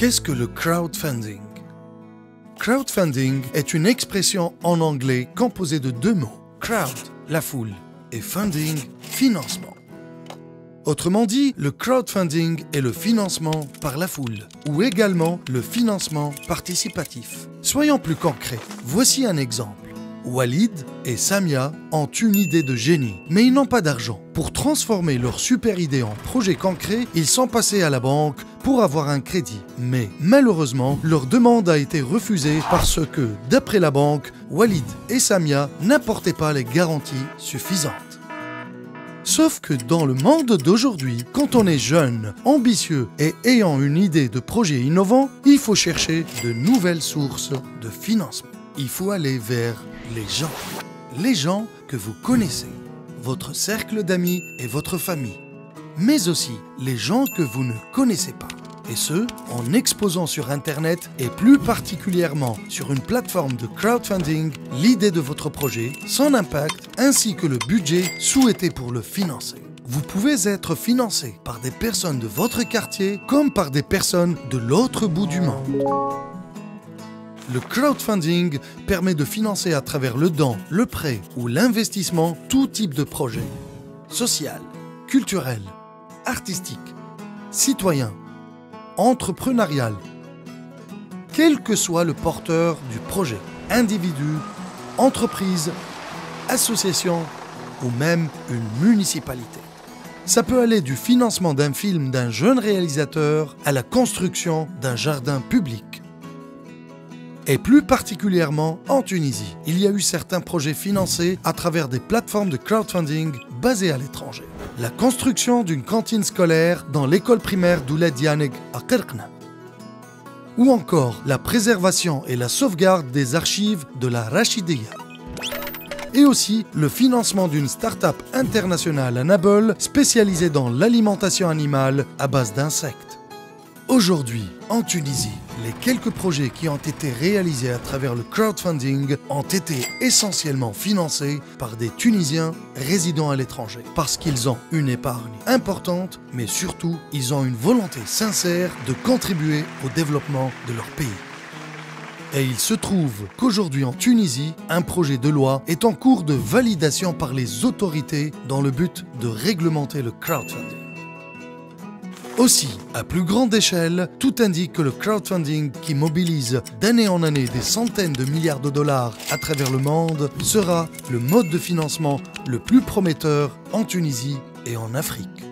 Qu'est-ce que le crowdfunding? Crowdfunding est une expression en anglais composée de deux mots. Crowd, la foule, et funding, financement. Autrement dit, le crowdfunding est le financement par la foule, ou également le financement participatif. Soyons plus concrets, voici un exemple. Walid et Samia ont une idée de génie, mais ils n'ont pas d'argent. Pour transformer leur super idée en projet concret, ils sont passés à la banque pour avoir un crédit. Mais malheureusement, leur demande a été refusée parce que, d'après la banque, Walid et Samia n'apportaient pas les garanties suffisantes. Sauf que dans le monde d'aujourd'hui, quand on est jeune, ambitieux et ayant une idée de projet innovant, il faut chercher de nouvelles sources de financement. Il faut aller vers les gens que vous connaissez, votre cercle d'amis et votre famille, mais aussi les gens que vous ne connaissez pas. Et ce, en exposant sur Internet et plus particulièrement sur une plateforme de crowdfunding l'idée de votre projet, son impact ainsi que le budget souhaité pour le financer. Vous pouvez être financé par des personnes de votre quartier comme par des personnes de l'autre bout du monde. Le crowdfunding permet de financer à travers le don, le prêt ou l'investissement tout type de projet. Social, culturel, artistique, citoyen, entrepreneurial. Quel que soit le porteur du projet, individu, entreprise, association ou même une municipalité. Ça peut aller du financement d'un film d'un jeune réalisateur à la construction d'un jardin public. Et plus particulièrement en Tunisie, il y a eu certains projets financés à travers des plateformes de crowdfunding basées à l'étranger. La construction d'une cantine scolaire dans l'école primaire d'Oulad Yaneg à Qirqna. Ou encore la préservation et la sauvegarde des archives de la Rachidiyya. Et aussi le financement d'une start-up internationale à Nabeul spécialisée dans l'alimentation animale à base d'insectes. Aujourd'hui, en Tunisie, les quelques projets qui ont été réalisés à travers le crowdfunding ont été essentiellement financés par des Tunisiens résidant à l'étranger parce qu'ils ont une épargne importante, mais surtout, ils ont une volonté sincère de contribuer au développement de leur pays. Et il se trouve qu'aujourd'hui en Tunisie, un projet de loi est en cours de validation par les autorités dans le but de réglementer le crowdfunding. Aussi, à plus grande échelle, tout indique que le crowdfunding qui mobilise d'année en année des centaines de milliards de dollars à travers le monde sera le mode de financement le plus prometteur en Tunisie et en Afrique.